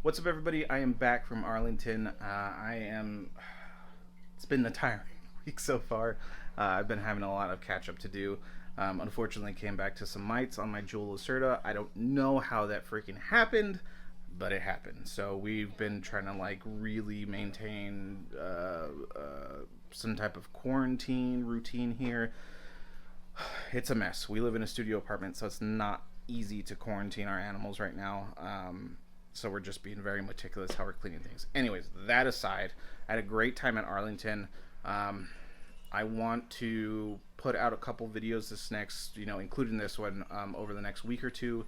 What's up, everybody? I am back from Arlington. It's been a tiring week so far. I've been having a lot of catch up to do. Unfortunately, came back to some mites on my Jewel Lacerda. I don't know how that freaking happened, but it happened. So we've been trying to like really maintain some type of quarantine routine here. It's a mess. We live in a studio apartment, so it's not easy to quarantine our animals right now. So we're just being very meticulous how we're cleaning things. Anyways, that aside, I had a great time at Arlington. I want to put out a couple videos this next, including this one, over the next week or two.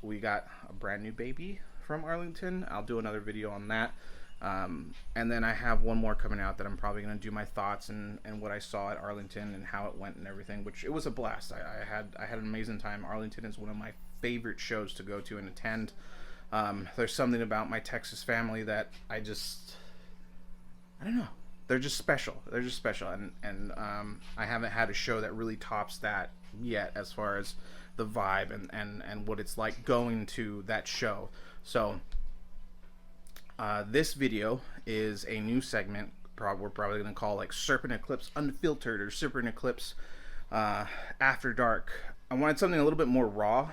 We got a brand new baby from Arlington. I'll do another video on that. And then I have one more coming out that I'm probably going to do my thoughts and what I saw at Arlington and how it went and everything, which it was a blast. I had an amazing time. Arlington is one of my favorite shows to go to and attend. There's something about my Texas family that I don't know. They're just special. And I haven't had a show that really tops that yet as far as the vibe and what it's like going to that show. So this video is a new segment we're probably going to call like Serpent Eclipse Unfiltered or Serpent Eclipse After Dark. I wanted something a little bit more raw,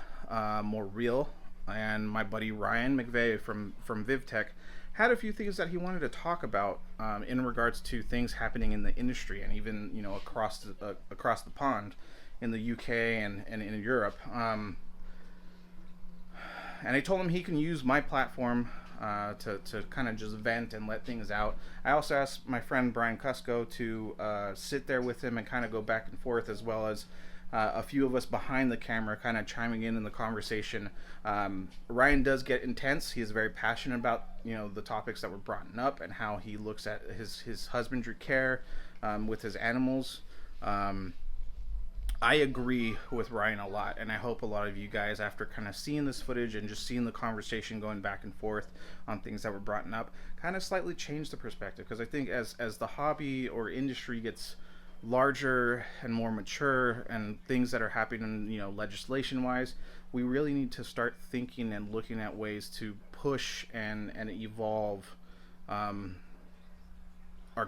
more real. And my buddy Ryan McVeigh from VivTech had a few things that he wanted to talk about in regards to things happening in the industry and even across the pond in the UK and in Europe. And I told him he can use my platform to kind of just vent and let things out. I also asked my friend Brian Cusco to sit there with him and kind of go back and forth, as well as a few of us behind the camera kind of chiming in the conversation. Ryan does get intense. He is very passionate about the topics that were brought up and how he looks at his husbandry care with his animals. I agree with Ryan a lot, and I hope a lot of you guys, after kind of seeing this footage and just seeing the conversation going back and forth on things that were brought up, kind of slightly change the perspective. Because I think as the hobby or industry gets larger and more mature and things that are happening, legislation wise, we really need to start thinking and looking at ways to push and evolve our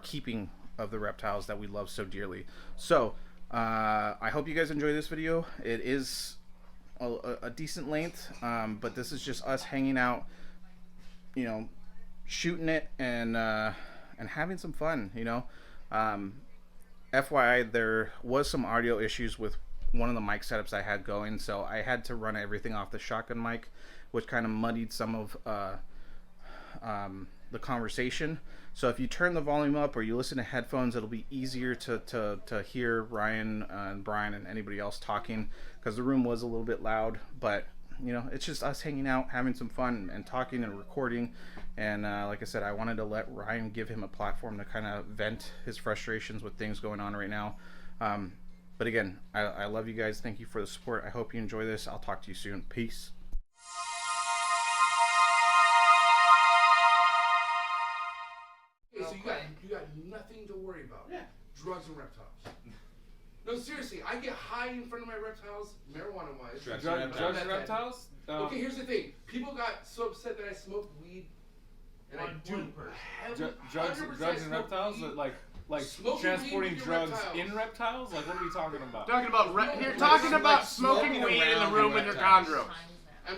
keeping of the reptiles that we love so dearly. So I hope you guys enjoy this video. It is a decent length, but this is just us hanging out, shooting it and having some fun. FYI, there was some audio issues with one of the mic setups I had going, so I had to run everything off the shotgun mic, which kind of muddied some of the conversation. So if you turn the volume up or you listen to headphones, it'll be easier to hear Ryan and Brian and anybody else talking, because the room was a little bit loud. But it's just us hanging out, having some fun and talking and recording. And like I said, I wanted to let Ryan, give him a platform to kind of vent his frustrations with things going on right now. But again, I love you guys. Thank you for the support. I hope you enjoy this. I'll talk to you soon. Peace. So you got nothing to worry about. Yeah. Drugs and reptiles. No, seriously, I get high in front of my reptiles, marijuana-wise. Drugs and reptiles? Okay, here's the thing. People got so upset that I smoke weed, and I do. Drugs and reptiles? Like transporting drugs in reptiles? Like, what are we talking about? Talking about smoking weed in the room with your chondros.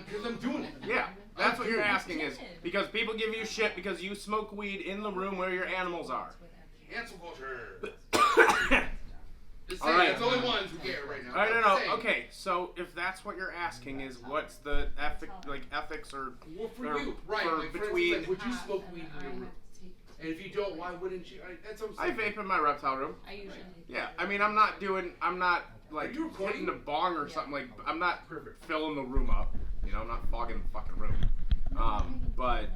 Because I'm doing it. Yeah, that's what you're asking is because people give you shit because you smoke weed in the room where your animals are. Cancel culture. Just All saying, right. that's the only ones who get it right now. All right, no. Okay, so if that's what you're asking is what's the ethics or Well, for or you, right? for Like, for between. instance, like, would you smoke weed in your room? And if you don't, why wouldn't you? That's what I'm I saying. vape in my reptile room. I usually do. Yeah, I mean I'm not like Are you recording? hitting the bong or something. Like I'm not Perfect. filling the room up. I'm not fogging the fucking room. But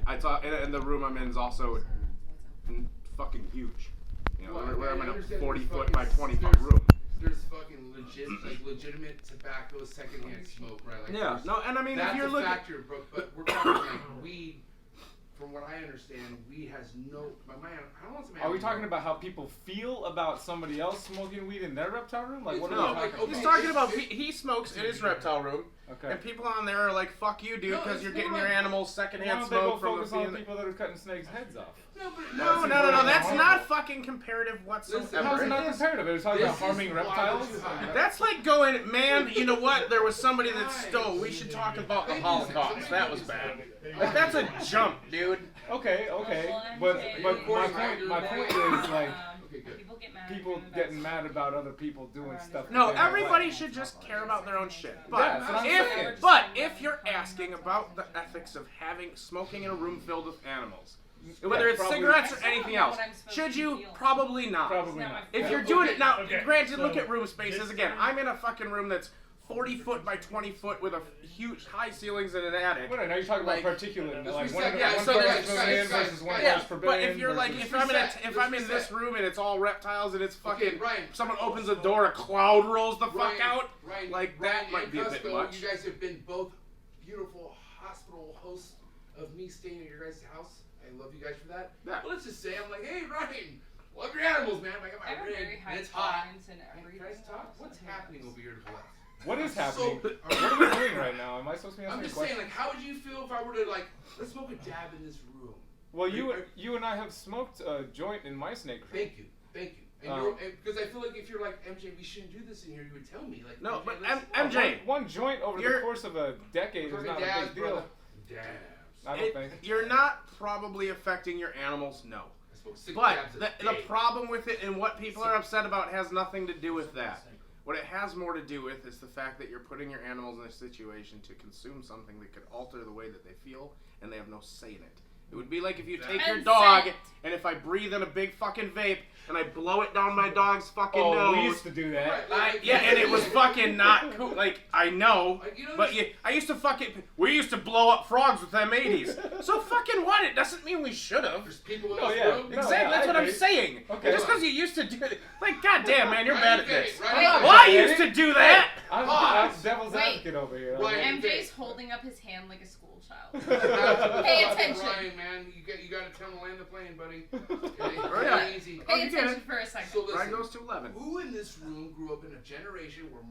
I thought, and the room I'm in is also fucking huge. Where I'm in a 40-foot by 20-foot room. There's fucking legitimate tobacco secondhand smoke, right? Like Yeah, no, and I mean that's if you're a looking, factor, but we're talking like weed. From what I understand, weed has no. I don't want to. Are we talking about how people feel about somebody else smoking weed in their reptile room? Like, what no, are we talking about? he's talking about he smokes in his reptile room. Okay. And people on there are like, fuck you, dude, because you're getting your animals secondhand Why don't they smoke go from the focus on people that are cutting snakes' heads off? No, that's not fucking comparative whatsoever. How's it not comparative? They're talking about harming reptiles? That's like going, man, you know what? There was somebody that stole. We should talk about the Holocaust. That was bad. Like, that's a jump, dude. Okay. But my point is, like, people getting mad about other people doing stuff. No, everybody should just care about their own shit. But if you're asking about the ethics of smoking in a room filled with animals, whether it's cigarettes or anything else, should you? Probably not. Probably not. If you're doing it now, granted, look at room spaces again. I'm in a fucking room that's 40 foot by 20 foot with a huge high ceilings and an attic. Well, now you're talking about particulate, like one so versus one per billion. But if you're like, if I'm in this room and it's all reptiles and it's fucking, someone opens a door, a cloud rolls the fuck out, like that might be a bit much. You guys have been both beautiful hospital hosts of me staying at your guys' house. I love you guys for that. Yeah. But let's just say I'm like, hey Ryan, love your animals, man. I got my rig and it's hot. What's happening over here to the left? What is happening? What are we doing right now? Am I supposed to be answering I'm just saying, like, how would you feel if I were to, like, let's smoke a dab in this room? Well, you and I have smoked a joint in my snake room. Thank you. And because I feel like if you're like, MJ, we shouldn't do this in here, you would tell me. Like, no, but MJ, one joint over the course of a decade is not a big deal. Dabs. I don't think. You're not probably affecting your animals, no. But the problem with it and what people are upset about has nothing to do with that. What it has more to do with is the fact that you're putting your animals in a situation to consume something that could alter the way that they feel, and they have no say in it. It would be like if you take your dog, and if I breathe in a big fucking vape, and I blow it down my dog's fucking nose. We used to do that. And it was fucking not cool. Like, I know, but I used to we used to blow up frogs with M80s. So fucking what? It doesn't mean we should have. There's people in this room. Exactly, that's what I'm saying. Okay. Just because you used to do it. Like, goddamn, man, you're bad at this. Well, I used to do that. I'm devil's advocate over here. MJ's holding up his hand like a school child. Pay attention. Ryan, man, you got to tell him to land the plane, buddy. Okay. Easy. Pay attention for a second. So listen, Ryan goes to 11. Who in this room grew up in a generation where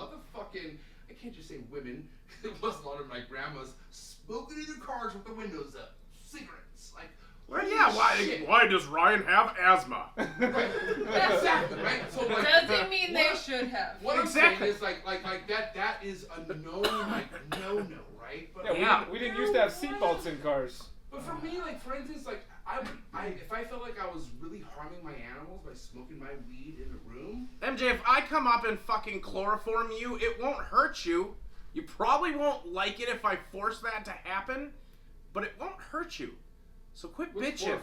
motherfucking, I can't just say women, it was a lot of my grandmas smoking in their cars with the windows up, cigarettes, like. Well, yeah, why does Ryan have asthma? Right. Exactly, right? So, like, doesn't mean they should have. What I'm saying is like that is a known no, right? But we didn't used to have seatbelts in cars. But for me, like, for instance, like, if I felt like I was really harming my animals by smoking my weed in a room. MJ, if I come up and fucking chloroform you, it won't hurt you. You probably won't like it if I force that to happen, but it won't hurt you. So quit bitching.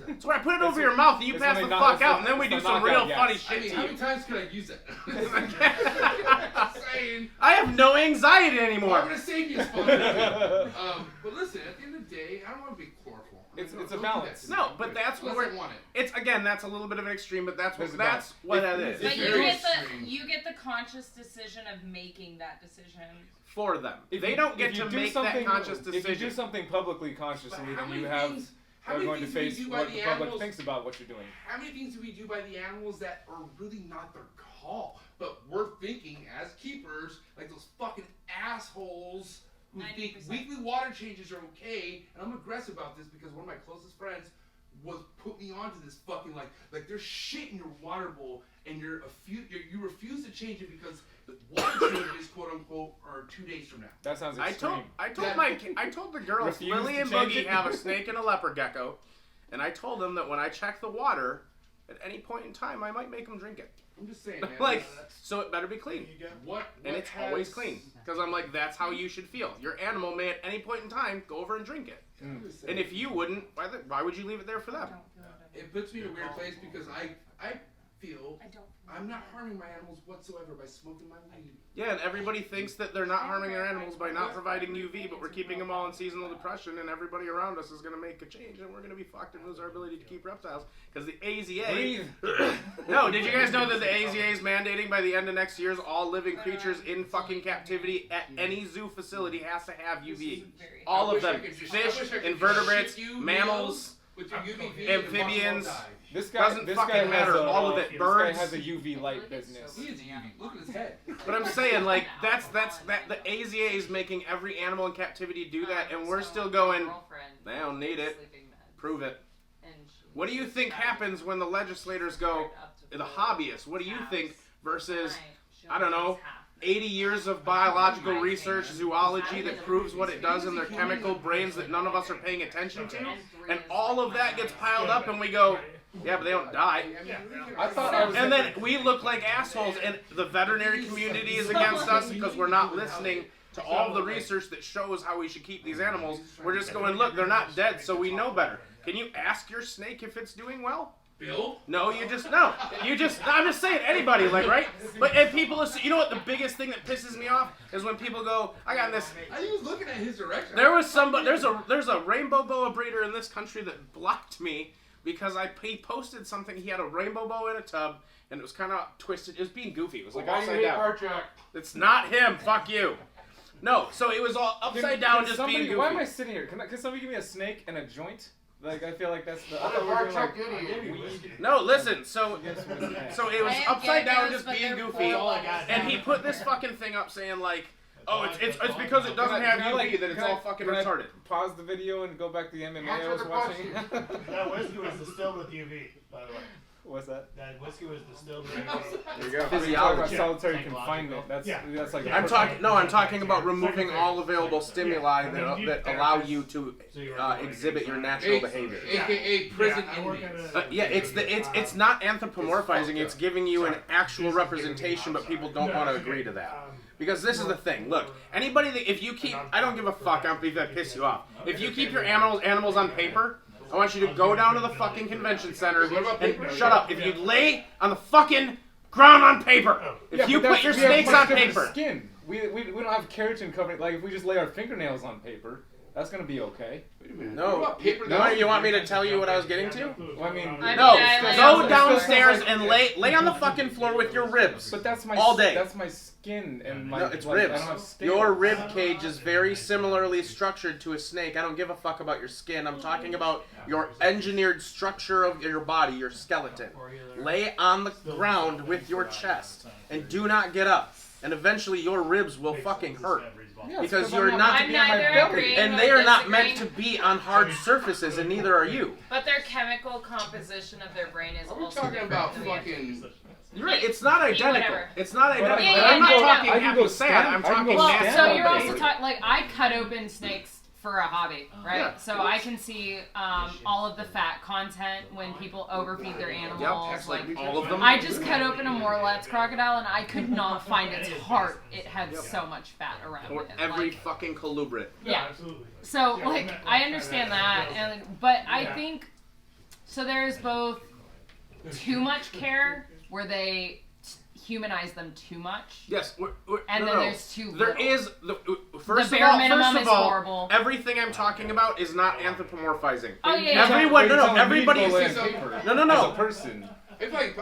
That's where I put it over your mouth and you pass the fuck out, and then we do some real funny shit to you. How many times can I use it? I have no anxiety anymore. I'm gonna save you a spot. But listen, at the end of the day, I don't want to be chloroform. It's a balance. No, but that's what I want. It's again, that's a little bit of an extreme, but that's what that is. But you get the conscious decision of making that decision. For them. They don't get to make that conscious decision. If you do something publicly consciously, then you are going to face what the public thinks about what you're doing. How many things do we do by the animals that are really not their call, but we're thinking as keepers, like those fucking assholes who 90%. Think weekly water changes are okay, and I'm aggressive about this because one of my closest friends was put me onto this fucking like there's shit in your water bowl and you refuse to change it because the water changes, quote unquote, are 2 days from now. That sounds extreme. I told the girls, Lily and Boogie have a snake and a leopard gecko, and I told them that when I check the water, at any point in time, I might make them drink it. I'm just saying, man. So it better be clean. And it's always clean. Because I'm like, that's how you should feel. Your animal may at any point in time go over and drink it. And if you wouldn't, why would you leave it there for them? It puts me in a weird place because I feel I'm not harming my animals whatsoever by smoking my weed. Yeah, and everybody thinks that they're not harming their animals by not providing UV, but we're keeping them all in seasonal depression, and everybody around us is going to make a change, and we're going to be fucked and lose our ability to keep reptiles. Because the AZA... No, did you guys know that the AZA is mandating by the end of next year all living creatures in fucking captivity at any zoo facility has to have UV? All of them. Fish, invertebrates, mammals... amphibians, This guy fucking matter. All of it. Birds. This guy has a UV light business. He is UV. Look at his head. But I'm saying, like, that's the AZA is making every animal in captivity do that, and we're still going, they don't need it. Prove it. What do you think happens when the legislators go, the hobbyists, what do you think versus, I don't know, 80 years of biological research, zoology that proves what it does in their chemical brains that none of us are paying attention to, and all of that gets piled up and we go, yeah, but they don't die. And then we look like assholes, and the veterinary community is against us because we're not listening to all the research that shows how we should keep these animals. We're just going, look, they're not dead, so we know better. Can you ask your snake if it's doing well? Bill? No, I'm just saying, anybody, like, right? But and people, you know what the biggest thing that pisses me off is when people go, I got this. He was looking at his direction. There's a rainbow boa breeder in this country that blocked me because he posted something. He had a rainbow boa in a tub, and it was kind of twisted. It was being goofy. It was like upside down. It's not him. Fuck you. No, so it was all upside down, just being goofy. Why am I sitting here? Can somebody give me a snake and a joint? Like, I feel like that's the... No, listen, so it was upside down, just being goofy, and he put this fucking thing up saying, like, oh, it's because it doesn't have UV that it's all fucking retarded. Pause the video and go back to the MMA I was watching? That whiskey was distilled with UV, by the way. What's that? That whiskey was distilled with UV. There you go. Physiology. Solitary confinement. That's like. I'm talking about removing all available stimuli that allow you to exhibit your natural behavior. AKA prison inmates. It's not anthropomorphizing. It's giving you an actual representation, but people don't want to agree to that. Because this is the thing. Look, anybody that if you keep, I don't give a fuck if that piss you off. If you keep your animals on paper, I want you to go down to the fucking convention center and shut up. If you lay on the fucking ground on paper, if you put your snakes on paper. Skin. We don't have keratin covering. Like if we just lay our fingernails on paper, that's gonna be okay. No, you want me to tell you what I was getting to? Well, I mean, go downstairs and lay on the fucking floor with your ribs. But that's my all day. That's my skin and my. No, it's like, ribs. I don't have skin. Your rib cage is very similarly structured to a snake. I don't give a fuck about your skin. I'm talking about your engineered structure of your body, your skeleton. Lay on the ground with your chest and do not get up. And eventually your ribs will fucking hurt. Because you're not I'm neither agreeing and they are not meant to be on hard surfaces, and neither are you. But their chemical composition of their brain is also talking about fucking. You're right. It's not identical. It's not identical. Yeah, I'm not talking I can happy go sad. I'm talking well, nasty. so you're also talking like I cut open snakes for a hobby, right? Yeah. So I can see all of the fat content when people overfeed their animals. Yep, like all of them. I just cut open a Morlet's crocodile and I could not find its heart. It had so much fat around Or it. every like, fucking colubrid. yeah, absolutely. So like I understand that, but I think so. There's both too much care where they humanize them too much. Yes, and then there's too little. There is first the bare of minimum all, is horrible. Everything I'm talking about is not anthropomorphizing. Oh yeah. Everybody. As a person.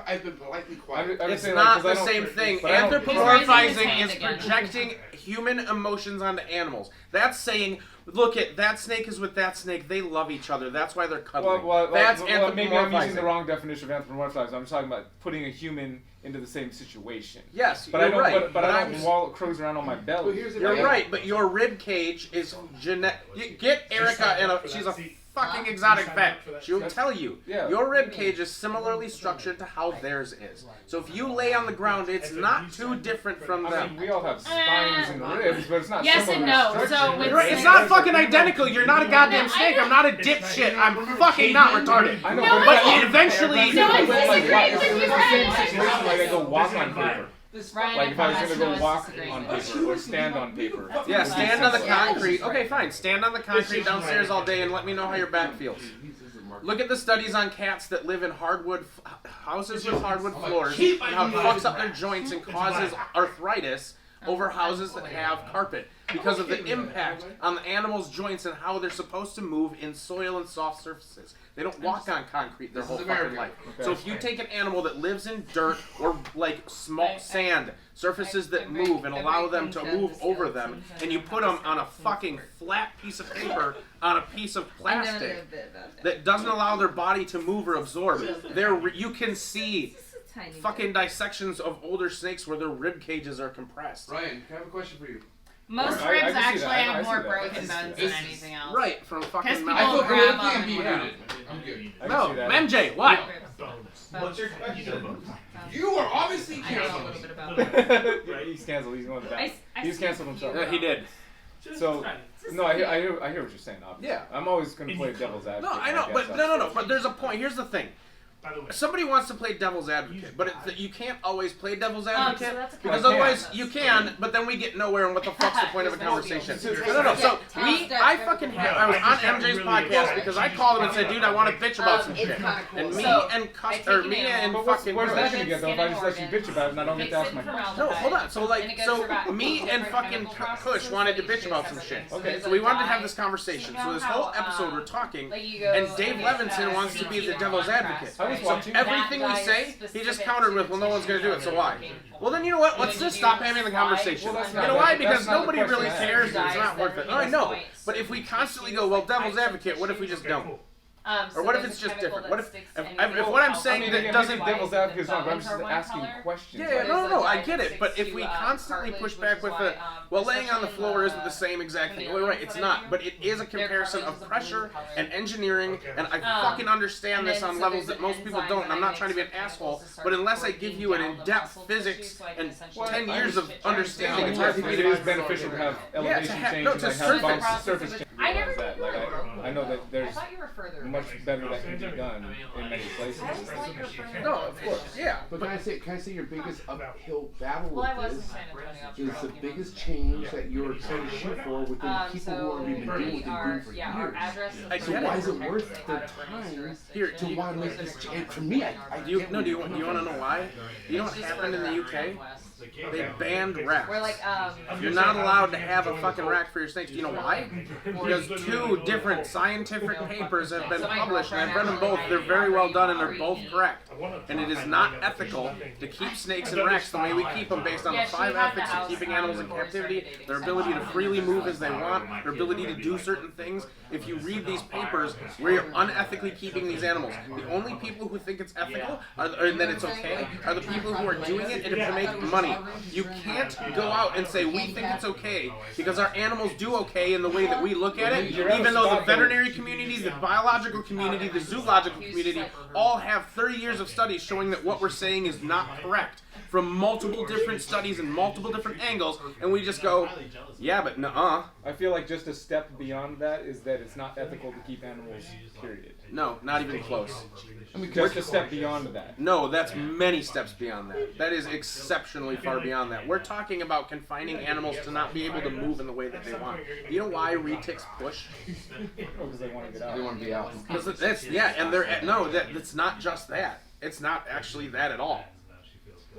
I've been politely quiet. It's not the same thing. Anthropomorphizing is projecting human emotions onto animals. That's saying, look at that snake is with that snake. They love each other. That's why they're cuddling. That's anthropomorphizing. Maybe I'm using the wrong definition of anthropomorphizing. I'm just talking about putting a human into the same situation. Yes, but you're right. But I don't cruise around on my belly. You're right, but your rib cage is genetic. Get Erica, and she's a fucking exotic vet. She'll tell you. Yeah. Your rib cage is similarly structured to how theirs is. So if you lay on the ground, it's not too different from them. I mean, we all have spines and ribs, but it's not yes similar. Yes and no. So with it's not fucking identical. You're not a goddamn snake. I'm not a dipshit. I'm fucking not retarded. I know, but eventually. No, I disagree with you. Like I go walk on paper. Ryan, like if I was gonna go walk on paper or stand on paper. Yeah, stand on the concrete. Okay, fine. Stand on the concrete downstairs all day and let me know how your back feels. Look at the studies on cats that live in hardwood houses with hardwood floors and how it fucks up their joints and causes arthritis. over houses that have carpet because of the impact on the animal's joints and how they're supposed to move in soil and soft surfaces. They don't walk on concrete their whole fucking life. So if you take an animal that lives in dirt or like small sand, surfaces that move and allow them to move over them, and you put them on a fucking flat piece of paper on a piece of plastic that doesn't allow their body to move or absorb, you can see fucking dissections of older snakes where their rib cages are compressed. Ryan, I have a question for you. Most ribs actually have more broken bones than anything else. Right, from fucking Because I people feel grab good. them. Be muted. I'm good. No, MJ, what? What's your question? You are obviously I know a canceled. little bit about it. Yeah, he's canceled. He's going to bat. I He's see canceled you. himself. Yeah, he did. So, no, I hear what you're saying, obviously. Yeah. I'm always going to play devil's advocate. No, I know, but no. But there's a point. Here's the thing. By the way, Somebody wants to play devil's advocate, but you can't always play devil's advocate so that's a because question. otherwise you can, but then we get nowhere. And what the fuck's the point of a conversation? No. So I was on MJ's podcast because I called him and said, "Dude, I want to bitch about some shit." And me and fucking Where's that going to get, though, if I just let you bitch about it and I don't get to ask my question? No, hold on. So me and fucking Kush wanted to bitch about some shit. Okay. So we wanted to have this conversation. So this whole episode we're talking, and Dave Levinson wants to be the devil's advocate. I was watching. Everything we say, he just countered with, well, no one's going to do it, so why? Well, then you know what? Let's just stop having the conversation. Well, You know why? Because nobody really cares and it's not worth it. Oh, I know. But if we constantly go, well, devil's advocate, what if we just don't? Or what if it's just different? What if what I'm saying that doesn't devil's advocate is wrong, but I'm just asking questions. Yeah, no, I get it. But if we constantly push back with the, well, laying on the floor isn't the same exact thing. Well, right, it's not. But it is a comparison of pressure and engineering, and I fucking understand this on levels that most people don't, and I'm not trying to be an asshole, but unless I give you an in-depth physics and 10 years of understanding, it's hard for me It to is beneficial to have elevation change and like have bumps, surface change. I never that. Like, I know that I there's thought you were further. much better that can be done in many places. No, of course, yeah. But can I say your biggest uphill battle Well, I with was in this San Antonio. is the biggest change that you're trying to shoot for within the people who have been doing what they've been doing for years. So why is it worth their time to want to make this change? For me, Do you want to know why? You know what happened in the UK? They banned racks. We're like, You're not allowed to have a fucking rack for your snakes. Do you know why? Because 2 different scientific papers have been published, and I've read them both. They're very well done, and they're both correct. And it is not ethical to keep snakes in racks the way we keep them, based on the 5 ethics of keeping animals in captivity, their ability to freely move as they want, their ability to do certain things. If you read these papers, we're unethically keeping these animals. The only people who think it's ethical and that it's okay are the people who are doing it to make money. You can't go out and say we think it's okay because our animals do okay in the way that we look at it, even though the veterinary community, the biological community, the zoological community all have 30 years of studies showing that what we're saying is not correct from multiple different studies and multiple different angles, and we just go, yeah, but nuh-uh. I feel like just a step beyond that is that it's not ethical to keep animals, period. No, not even close. I mean, just a step beyond that. No, that's many steps beyond that. That is exceptionally far beyond that. We're talking about confining animals to not be able to move in the way that they want. You know why retics push? Because they want to get out. they want to be out. Because that's that's not just that. It's not actually that at all.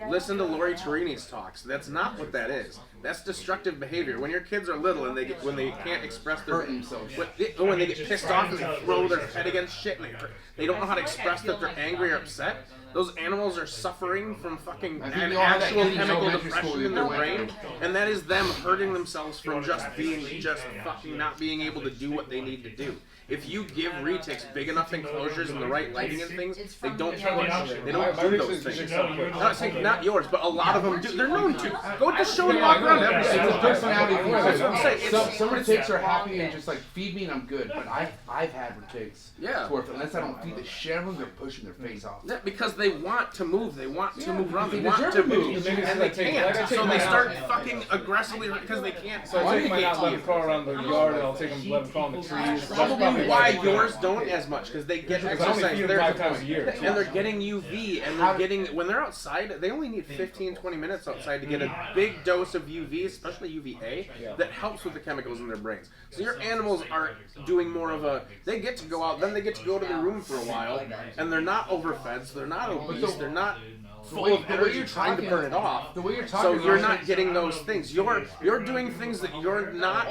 Listen to Lori Torini's talks. That's not what that is. That's destructive behavior. When your kids are little and when they can't express their Hurt themselves. when they get pissed off and they throw their head against shit and they don't know how to express that they're angry or upset. Those animals are suffering from fucking an actual chemical depression in their brain, and that is them hurting themselves from just fucking not being able to do what they need to do. If you give retics big enough enclosures and the right lighting and things, they don't push. They don't do those things. I'm not saying not yours, but a lot of them do. They're known to. Go to the show and walk around every single It's a personality thing. That's what I'm saying. Some retics are happy and just like feed me and I'm good, but I've had retics. Yeah. Where unless I don't feed the shit out of them, they're pushing their face off. Yeah, because they want to move. They want to move around. They want deserve to to move, move. and they can't. So they start fucking aggressively because they can't. So I take my not let them crawl around the yard, and I'll take them, let them crawl in the trees. Probably why yours don't as much, because they get Because I only exercise feed there, them 5 times a year. and they're getting UV, and they're getting, when they're outside, they only need 15-20 minutes outside to get a big dose of UV, especially UVA, that helps with the chemicals in their brains. So your animals are doing more of a, they get to go out, then they get to go to the room for a while, and they're not overfed, so they're not obese, they're not full of energy trying to burn it off. The way you're talking, so you're not getting those things. You're doing things that you're not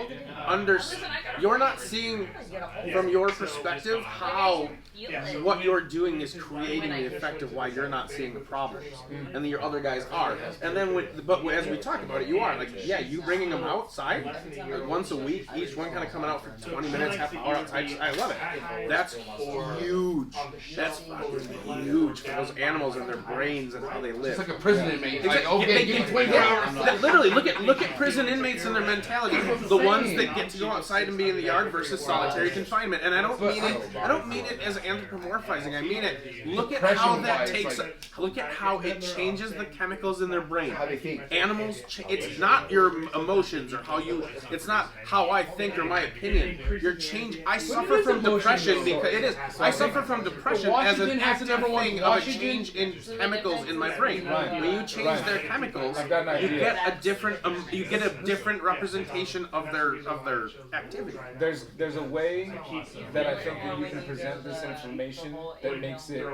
you're not seeing from your perspective how what you're doing is creating the effect of why you're not seeing the problems, and then your other guys are. And then, but as we talk about it, you are like, yeah, you bringing them outside like once a week, each one kind of coming out for 20 minutes, half an hour outside. I love it. That's huge. That's fucking huge for those animals and their brains and how they live. It's like a prison inmate. Like, okay, give me 24 hours. Literally, look at prison inmates and their mentality. The ones that get to go outside and be in the yard versus solitary confinement. And I don't mean it as anthropomorphizing. I mean it. Look at how that takes. Look at how it changes the chemicals in their brain. Animals. It's not your emotions or how you. It's not how I think or my opinion. Your change. I suffer from depression because it is. I suffer from depression as an active thing of a change in chemicals in my brain. When you change their chemicals, you get a different representation of their activity. There's a way that I think that you can present this information that makes it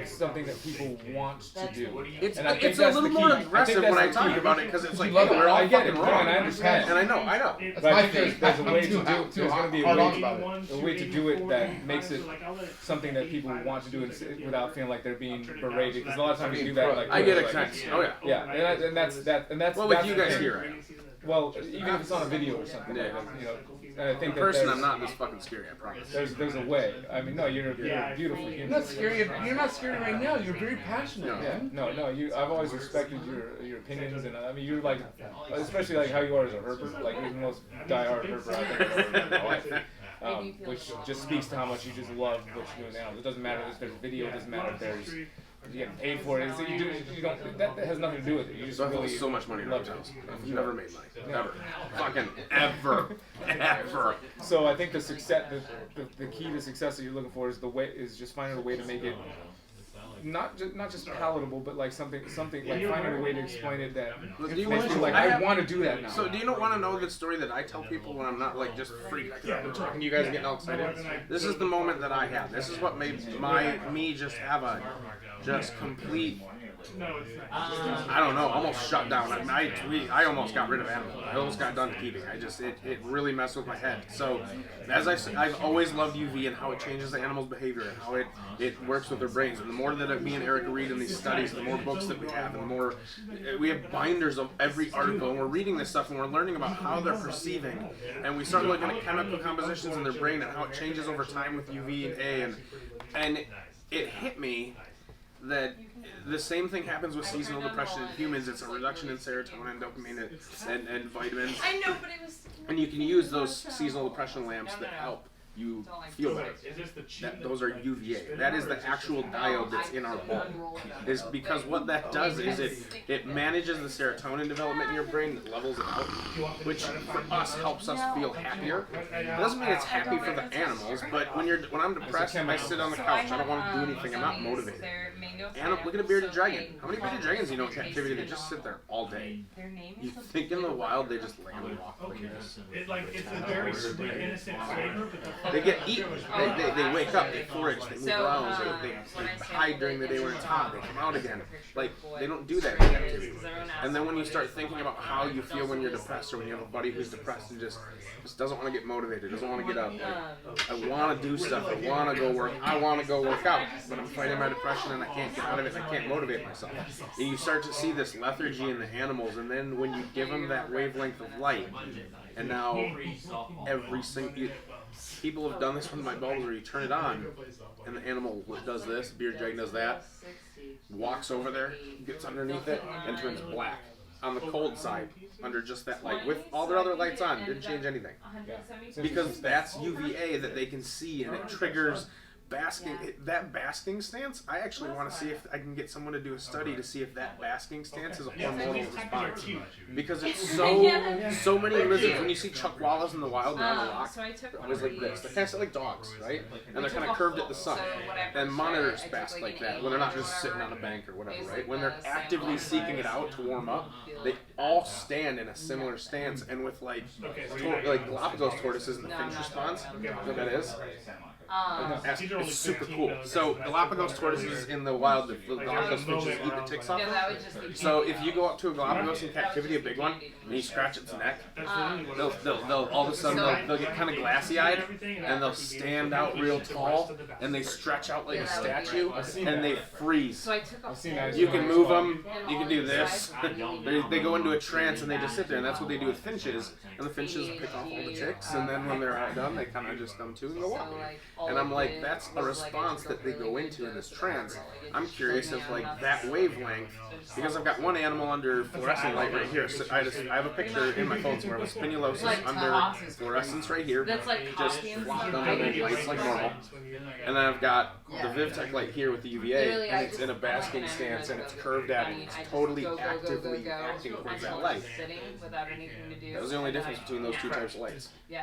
something that people want to do. It's a little more aggressive when I talk about it because it's like, hey, we're all fucking wrong. And I understand. And I know. But I think there's a way to do it. There's going to be a way to do it that makes it something that people want to do without feeling like they're being berated. Because a lot of times you do that. Like, I get excited. Oh yeah. Yeah, and that's. Well, with you guys here. Well, even if it's on a video or something, like that, you know. I think in person, I'm not this fucking scary. I promise. There's a way. I mean, no, you're a beautiful human. You're not scary. You're not scary right now. You're very passionate. No. I've always respected your opinions, and I mean, you're like, especially like how you are as a herper. Like you're the most diehard herper I think I've ever met in my life. Which just speaks to how much you just love what you're doing now. It doesn't matter if there's video. It doesn't matter if there's you get paid for it. So you don't. That has nothing to do with it. You just really so much money in reptiles. I've never made money. Ever. Fucking ever. Ever. So I think the success, the key to success that you're looking for is just finding a way to make it not just palatable, but like something like finding a way to explain it that makes me like I want to do that now. So do you want to know the story that I tell people when I'm not like just freaked? I'm talking to you guys getting all excited. This is the moment that I had. This is what made me just have a complete. I don't know, almost shut down. I almost got rid of animals. I almost got done keeping. It really messed with my head. So, as I said, I've always loved UV and how it changes the animal's behavior and how it works with their brains. And the more that me and Eric read in these studies, the more books that we have, and the more we have binders of every article, and we're reading this stuff and we're learning about how they're perceiving. And we start looking at chemical compositions in their brain and how it changes over time with UV and A. And it hit me that the same thing happens with seasonal depression in humans. It's a reduction in serotonin, dopamine, and vitamins. I know, but it was. And you can use those seasonal depression lamps that help you feel better. Those are UVA. That is the actual diode that's in our bulb. Is because what that does is it manages the serotonin development in your brain, that levels it out, which for us helps us feel happier. It doesn't mean it's happy for the animals, but when I'm depressed, I sit on the couch. I don't want to do anything. I'm not motivated. Look at a bearded dragon. How many bearded dragons do you know in captivity that just sit there all day? You think in the wild they just lay and walk like this? It's a very sweet, innocent flavor, but they get eaten. They wake up, they forage, they move around, they hide during the day when it's hot, they come out again. Like, they don't do that in captivity. And then when you start thinking about how you feel when you're depressed, or when you have a buddy who's depressed and just doesn't want to get motivated, doesn't want to get up. Like, I want to do stuff, I want to go work out, but I'm fighting my depression and I can't get out of it, and I can't motivate myself. And you start to see this lethargy in the animals, and then when you give them that wavelength of light, and now every single... People have done this with my bulbs where you turn it on, and the animal does this, bearded dragon does that, walks over there, gets underneath it, and turns black. On the cold side, under just that light, with all their other lights on, didn't change anything. Because that's UVA that they can see, and it triggers that basking stance. I actually want to see if I can get someone to do a study to see if that basking stance is a hormonal response. Because it's so many lizards. When you see Chuck Wallace in the wild and on the rock, they're always like this. They're kind of like dogs, right? And they're kind of curved at the sun. And monitors bask like that when they're not just sitting on a bank or whatever, right? When they're actively seeking it out to warm up, they all stand in a similar stance, and with like Galapagos tortoises and the finch response. You know what that is? It's super cool. So Galapagos tortoises in the wild, the Galapagos finches eat the ticks off them. So if you go up to a Galapagos in captivity, a big one, and you scratch its neck, they'll all of a sudden they'll get kind of glassy-eyed, and they'll stand out real tall, and they stretch out like a statue, and they freeze. You can move them, you can do this. They go into a trance and they just sit there, and that's what they do with finches. And the finches pick off all the ticks, and then when they're all done, they kind of just come to and go walking. And I'm like, that's a response that they go into in this trance. I'm curious if like that wavelength, because I've got one animal under fluorescent light right here. So I have a picture in my phone somewhere of a spinulosus under fluorescence right here, just flopped under the lights like normal. And then I've got the Vivtech light here with the UVA, and it's in a basking stance, and it's curved at it. It's totally actively acting towards that light. That was the only difference between those two types of lights. Yeah.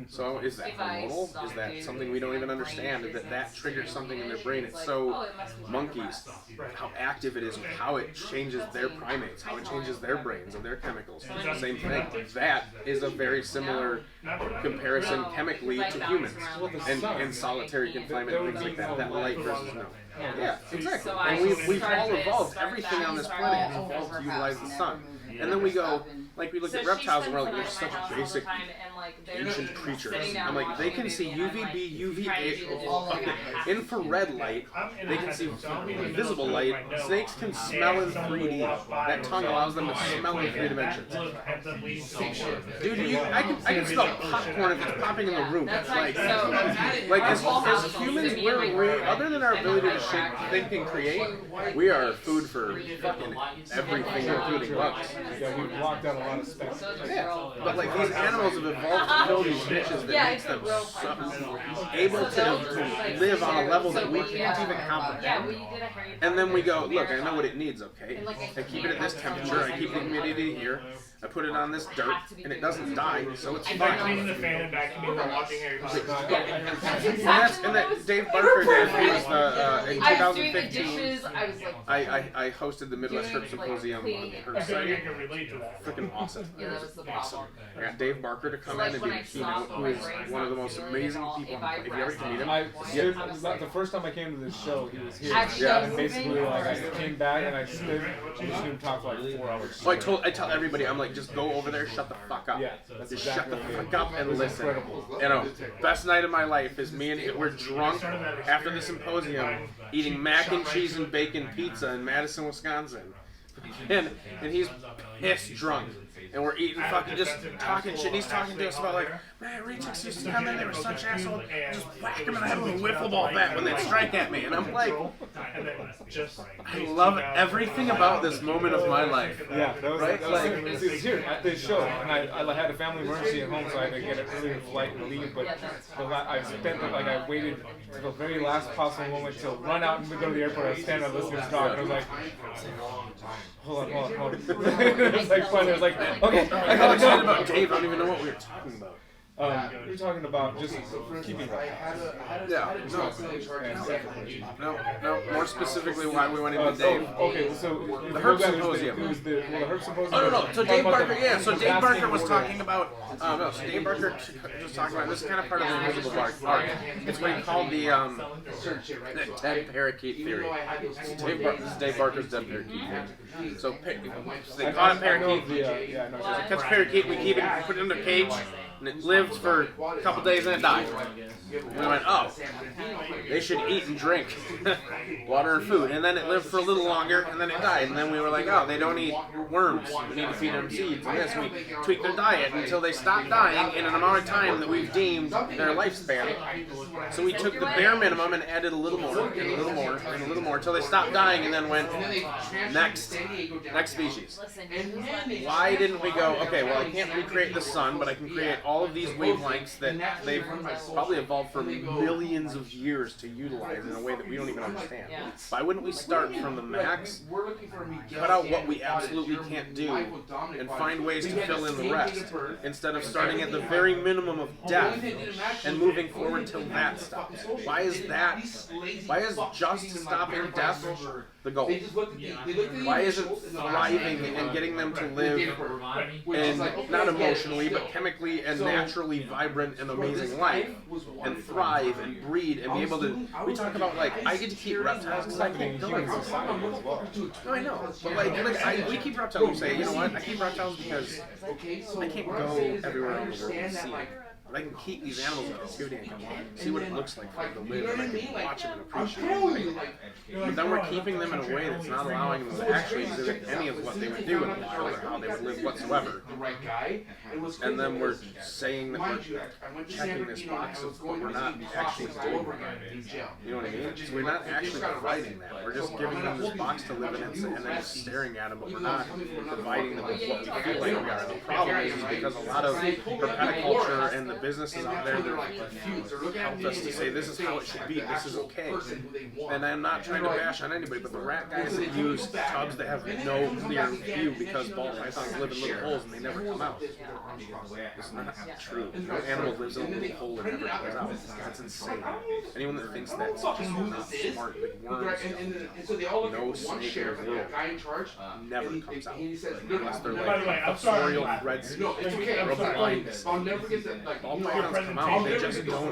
So is that hormonal? Is that something we don't even understand? That triggers something in their brain? It's so monkeys, how active it is, how it changes their primates, how it changes their brains and their chemicals. Same thing. That is a very similar comparison chemically to humans and solitary confinement and things like that. That light versus no. Yeah, exactly. And we've all evolved. Everything on this planet has evolved to utilize the sun. And then we go, like we look at reptiles and we're like, they're such basic ancient creatures. I'm like, they can see UVB, UVA, infrared light, they can see visible light, snakes can smell in 3D. That tongue allows them to smell in 3 dimensions. Dude, I can smell popcorn if it's popping in the room. Like as humans, we're other than our ability to think and create, we are food for fucking everything, including bugs. Yeah, we've blocked out a lot of space. Yeah, but like these animals have evolved to fill these niches that makes them able to live on a level that we can't even comprehend. And then we go, look, I know what it needs, okay? I keep it at this temperature, I keep the humidity here, I put it on this dirt, and it doesn't die, so it's fine. Cleaning the fan and vacuuming while watching And that Dave Barker did, he was in 2015. I hosted the Midwest Herb Symposium on the herb site. Freaking awesome. It was awesome. I got Dave Barker to come in and be the keynote, who is one of the most amazing people. If you ever can meet him, the first time I came to this show, he was here. Yeah, and basically, like, I came back and I stood and just didn't talk for like 4 hours. Well, I tell everybody, I'm like, just go over there, shut the fuck up. Yeah, just shut the fuck up and listen. You know, best night of my life is me and we're drunk after the symposium, eating mac and cheese and bacon pizza in Madison, Wisconsin, and he's pissed drunk. And we're eating fucking just talking shit. And he's talking to us about like, man, retics used to come in, they were such assholes. Just whack them in the head with a wiffle ball bat when they'd strike at me. And I'm like, I love everything about this moment of my life. Yeah, that was right. It was here at this show, and I had a family emergency at home, so I had to get an earlier flight and leave. But I waited to the very last possible moment to run out and go to the airport. I was standing there listening to talk, and I was like, hold on. It was like fun. It was like, okay, I gotta go. About Dave, I don't even know what we were talking about. You're talking about just keeping up. Yeah, no. More specifically, why we went into Dave. Okay, so the herb symposium. It was the herb symposium. Oh no. So Dave Barker, yeah. So Dave Barker was talking about. So Dave Barker was talking about. This is kind of part of the invisible art. It's what he called the dead parakeet theory. This is Dave Barker's dead parakeet theory. So they caught a parakeet. Catch a parakeet, we keep it, put it in a cage. And it lived for a couple days and it died. And we went, oh, they should eat and drink water and food. And then it lived for a little longer and then it died. And then we were like, oh, they don't eat worms. We need to feed them seeds and this. And we tweaked their diet until they stopped dying in an amount of time that we've deemed their lifespan. So we took the bare minimum and added a little more and a little more and a little more until they stopped dying and then went, next species. Why didn't we go, okay, well, I can't recreate the sun, but I can create all all of these wavelengths that they've probably evolved for millions of years to utilize in a way that we don't even understand. Why wouldn't we start from the max, cut out what we absolutely can't do, and find ways to fill in the rest, instead of starting at the very minimum of death and moving forward till that stops? Why is just stopping death the goal? Why isn't thriving and getting them to live and not emotionally but chemically and naturally vibrant and amazing life and thrive and breed and be able to, we talk about like, I get to keep reptiles because I can't go in society as well. No, I know, but we keep reptiles, we say, you know what, I keep reptiles because I can't go everywhere around the world and see it. But I can keep these animals in captivity and I can see what it looks like for them to live, and I can watch them and appreciate them. But then we're keeping them in a way that's not allowing them to actually exhibit any of what they would do in the wild or how they would live whatsoever. And then we're saying that we're checking this box of what we're not actually doing. You know what I mean? So we're not actually providing that. We're just giving them this box to live in and then just staring at them, but we're not providing them with what we feel like we are. The problem is because a lot of herpetoculture and the businesses out there that helped us to say this is how it should be, this is okay. And I'm not trying to bash on anybody, but the rat guys that use tubs that have no clear view because ball pythons live in little holes and they never come out. It's not true. No animal lives in a little hole and never comes out. That's insane. Anyone that thinks that's just not smart, like worms, no snake in the world never comes out. Unless they're like authorial red snake. I'll never get that. Ball pythons come out, they just don't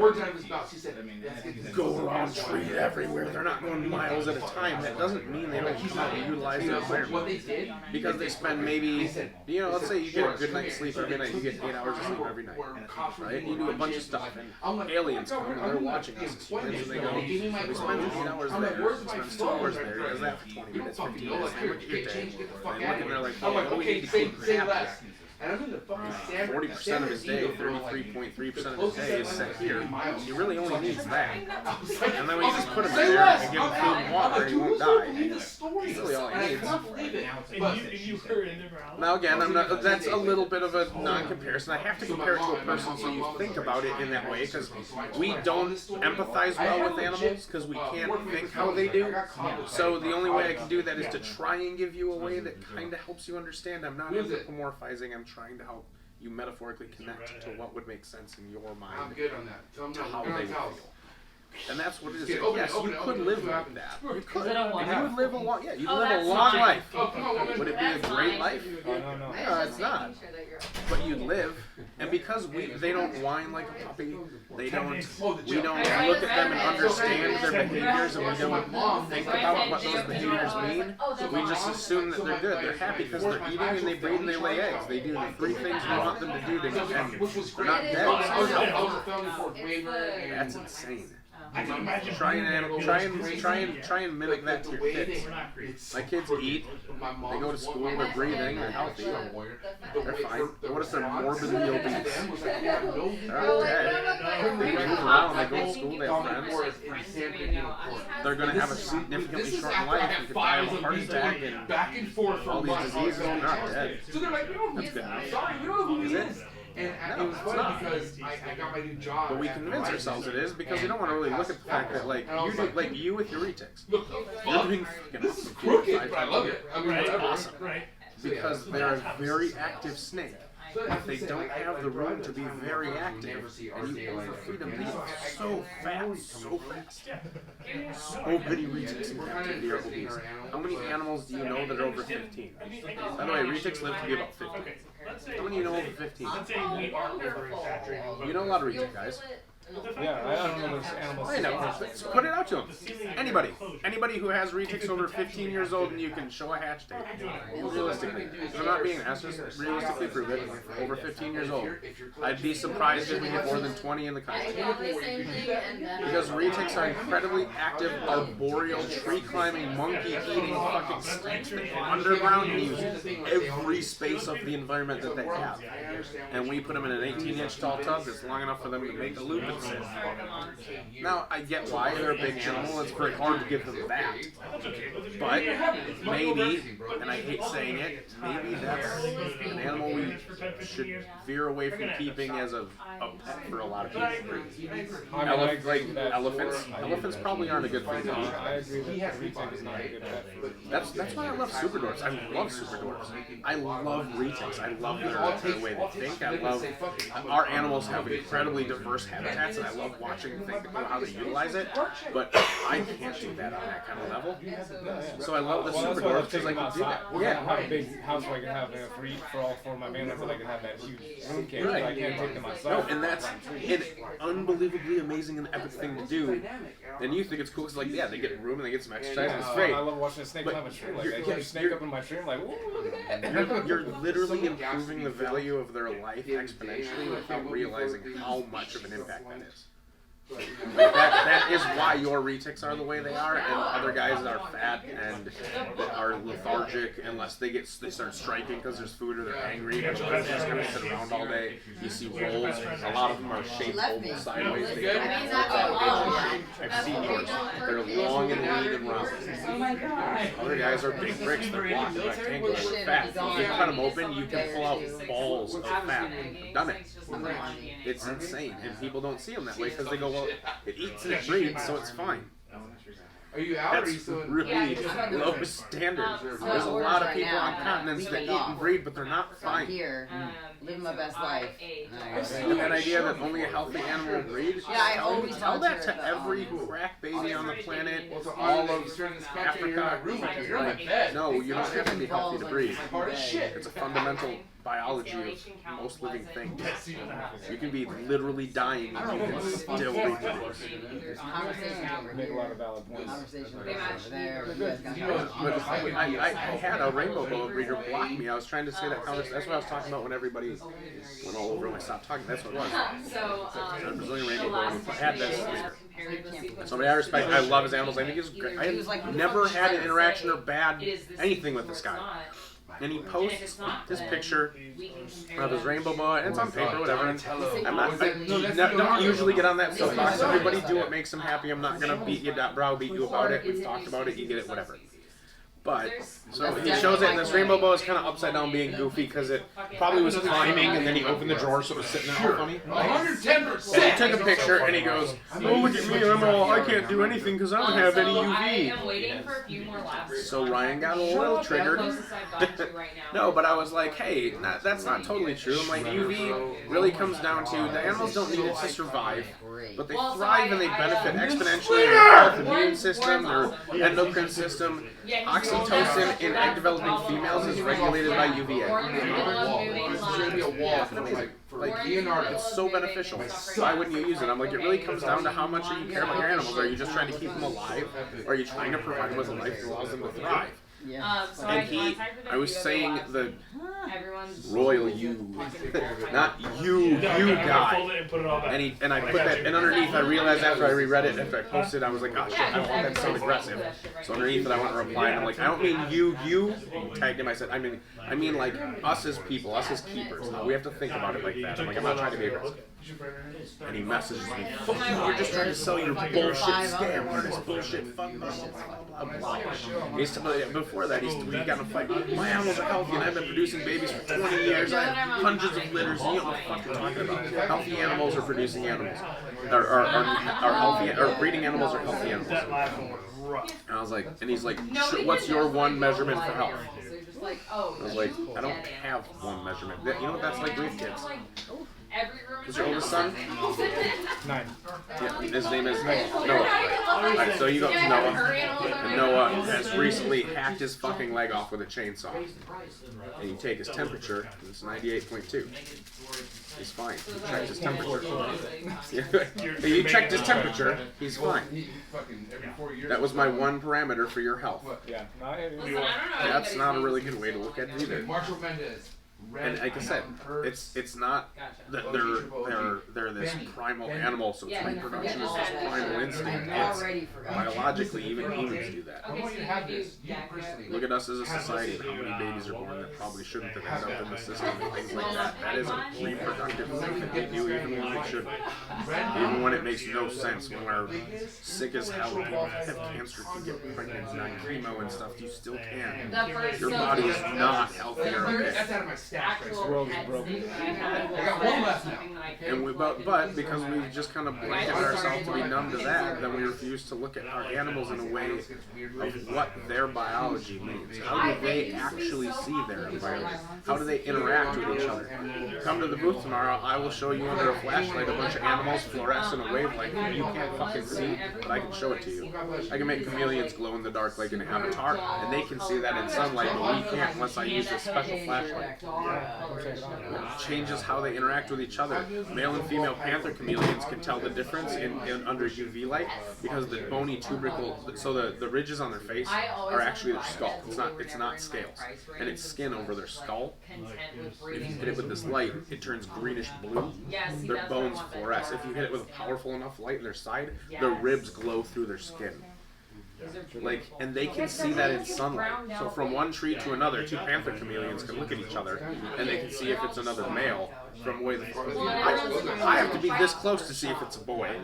go around tree everywhere. They're not going miles at a time. That doesn't mean they don't utilize their environment. Because they spend maybe, let's say you get a good night's sleep every night. You get 8 hours of sleep every night, right? You do a bunch of stuff, and aliens come and they're watching us as humans, and they go, we spend 8 hours there, we spend 2 hours there, he does that for 20 minutes, 15 minutes, they look at your day, they look and they're like, oh, what do we need to keep happy? 40% of his day, 33.3% of his day is set here. He really only needs that. And then when you just put him there and give him food and water, he won't die. That's really all he needs. Now again, that's a little bit of a non-comparison. I have to compare it to a person so you think about it in that way, because we don't empathize well with animals because we can't think how they do. So the only way I can do that is to try and give you a way that kind of helps you understand. I'm not anthropomorphizing, I'm trying to help you metaphorically connect to what would make sense in your mind to how they feel. And that's what it is. Yes, you could live like that. You could. You would live a long, you'd live a long life. Would it be a great life? No, it's not. But you'd live, and because they don't whine like a puppy, we don't look at them and understand their behaviors, and we don't think about what those behaviors mean. We just assume that they're good. They're happy because they're eating and they breed and they lay eggs. They do the 3 things we want them to do, and they're not dead. That's insane. Try and mimic that to your kids. My kids eat, they go to school, they're breathing, they're healthy, they're fine. What if they're morbidly obese? They're not dead. They move around, they go to school, they have friends. They're going to have a significantly short life and could die of a heart attack and all these diseases, they're not dead. That's good enough. Is it? And it was funny because I got my new job. But we convince ourselves it is because we don't want to really look at the fact that you with your retics, you're doing crooked, but I love it. I mean, that's awesome. Because they're a very active snake. If they don't have the room to be very active, and you overfeed them, they are so fast. So many retics in captivity are obese. How many animals do you know that are over 15? By the way, retics live to be about 15. How many do you know over 15? You know a lot of retic guys. Yeah, I don't know those animals. I know. So put it out to them. Anybody who has retics over 15 years old and you can show a hatch date. Realistically. I'm not being an ass, just realistically prove it. Over 15 years old. I'd be surprised if we get more than 20 in the country. Because retics are incredibly active, arboreal, tree-climbing, monkey-eating fucking snakes that go underground and use every space of the environment that they have. And we put them in an 18-inch tall tub that's long enough for them to make a loop and opposite. Now, I get why they're a big animal. It's very hard to give them that. But maybe, and I hate saying it, maybe that's an animal we should veer away from keeping as a pet for a lot of people. Elephants probably aren't a good thing to eat. I agree that retic is not a good pet. That's why I love super dwarfs. I love super dwarfs. I love retics. I love their way they think. I love our animals have incredibly diverse habitats, and I love watching how they utilize it. But I can't do that on that kind of level. So I love the super dwarfs because I can do that. Yeah, I have a big house where I can have for all four of my families, so I can have that huge room cage. Right. I can't take them myself. No, and that's an unbelievably amazing and epic thing to do. And you think it's cool because, like, yeah, they get room and they get some exercise. And it's great. I love watching a snake climb a tree. Like, I keep a snake up in my tree. I'm like, whoa, look at that. You're literally improving the value of their life exponentially without realizing how much of an impact that is. Like that is why your retics are the way they are, and other guys that are fat and that are lethargic unless they start striking because there's food or they're angry. But they're just gonna sit around all day. You see rolls. A lot of them are shaped oval sideways. I've seen yours. They're long and lean and round. Oh my god. Other guys are big bricks. They're blocked, rectangular, fat. If you cut them open, you can pull out balls of fat. I've done it. It's insane, and people don't see them that way because they go, well, it eats and it breeds, so it's fine. Are you out? That's really low standards. There's a lot of people on continents that eat and breed, but they're not fine. Here, living my best life. And that idea that only a healthy animal will breed, I always tell that to every crack baby on the planet, all of Africa. No, you don't have to be healthy to breed. It's a fundamental biology of most living things. You can be literally dying and you can still reproduce. Make a lot of valid points. I had a rainbow boa breeder block me. I was trying to say that conversation. That's what I was talking about when everybody went all over and I stopped talking. That's what it was. A Brazilian rainbow boa. I had this. Somebody I respect. I love his animals. I think he's great. I have never had an interaction or bad anything with this guy. And he posts his picture of his rainbow boa, and it's on paper, whatever. And don't usually get on that soapbox. Everybody do what makes them happy. I'm not gonna browbeat you about it. We've talked about it. You get it, whatever. But so he shows it, and this rainbow boa is kind of upside down, being goofy because it probably was climbing, and then he opened the drawer, so it was sitting there all funny. 110%. And he took a picture, and he goes, "Oh, look at me! I can't do anything because I don't have any UV." So Ryan got a little triggered. No, but I was like, "Hey, that's not totally true." I'm like, UV really comes down to the animals don't need it to survive, but they thrive and they benefit exponentially in their health, immune system, their endocrine system. Oxytocin in egg-developing females is regulated by UVA. It's so beneficial. Why wouldn't you use it? I'm like, it really comes down to how much you care about your animals. Are you just trying to keep them alive, or are you trying to provide them with a life that allows them to thrive? Yeah. And I was saying the royal you, not you guy. And I put that, and underneath I realized after I reread it, after I posted, I was like, oh shit, I don't want that to sound aggressive. So underneath it I went to reply, and I'm like, I don't mean you, tagged him, I said, I mean like us as people, us as keepers. We have to think about it like that. I'm like, I'm not trying to be aggressive. And he messages me, fuck you, you're just trying to sell your bullshit scam artist, bullshit, fuck blah, blah, blah. Before that, he got in a fight. My animals are healthy and I've been producing babies for 20 years. I have hundreds of litters. You know what the fuck you're talking about. Healthy animals are producing animals. Are healthy, or breeding animals are healthy animals. And I was like, and he's like, what's your one measurement for health? I was like, I don't have one measurement. You know what that's like with kids? Is your oldest son? 9. Yeah, his name is Noah. Alright, so you got Noah. And Noah has recently hacked his fucking leg off with a chainsaw. And you take his temperature, and it's 98.2. He's fine. You checked his temperature. You checked his temperature, he's fine. That was my one parameter for your health. Yeah. That's not a really good way to look at it either. Marshall Mendez. And like I said, it's not that they're this primal animal, so it's reproduction is this primal instinct. It's biologically, even humans do that. Look at us as a society, how many babies are born that probably shouldn't have ended up in the system and things like that. That is a reproductive thing that they do even when they shouldn't. Even when it makes no sense, when we're sick as hell, people have cancer, can get pregnant, and not chemo and stuff, you still can. Your body is not healthier. That's out of my stash. This world is broken. I got one left now. And but because we've just kind of blanketed ourselves to be numb to that, then we refuse to look at our animals in a way of what their biology means. How do they actually see their environment? How do they interact with each other? Come to the booth tomorrow, I will show you under a flashlight a bunch of animals fluoresce in a wavelength that you can't fucking see, but I can show it to you. I can make chameleons glow in the dark like an avatar, and they can see that in sunlight, but we can't unless I use this special flashlight. It changes how they interact with each other. Male and female panther chameleons can tell the difference in under UV light because the bony tubercle, so the ridges on their face are actually their skull. It's not scales, and it's skin over their skull. If you hit it with this light, it turns greenish blue. Their bones fluoresce. If you hit it with a powerful enough light in their side, their ribs glow through their skin. And they can see that in sunlight. So from one tree to another, two panther chameleons can look at each other, and they can see if it's another male from way the I have to be this close to see if it's a boy,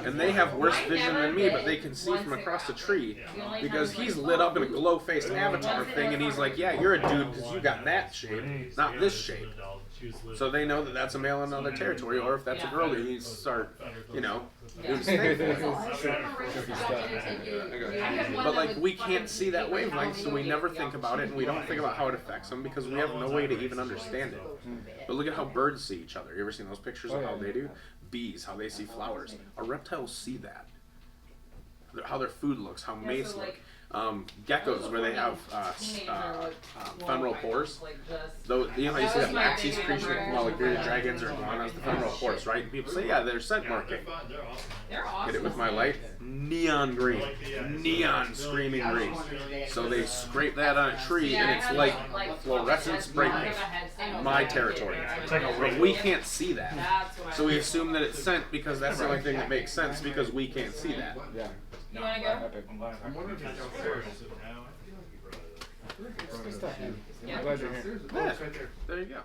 and they have worse vision than me, but they can see from across the tree because he's lit up in a glow-faced avatar thing, and he's like, yeah, you're a dude because you got that shape, not this shape. So they know that that's a male in another territory, or if that's a girl, they need to start, doing But like, we can't see that wavelength, so we never think about it, and we don't think about how it affects them because we have no way to even understand it. But look at how birds see each other. You ever seen those pictures of how they do? Bees, how they see flowers. Our reptiles see that. How their food looks, how mates look. Geckos, where they have femoral pores. Though, you know how you see that maxi secretion that come out like bearded dragons or iguanas, the femoral pores, right? And people say, yeah, they're scent marking. Hit it with my light, neon green, neon screaming green. So they scrape that on a tree, and it's like fluorescent spray paint. My territory. But we can't see that. So we assume that it's scent because that's the only thing that makes sense because we can't see that. Yeah. You want to go? I'm wondering if it's downstairs. Good stuff, man. I'm glad you're here. Yeah, there you go.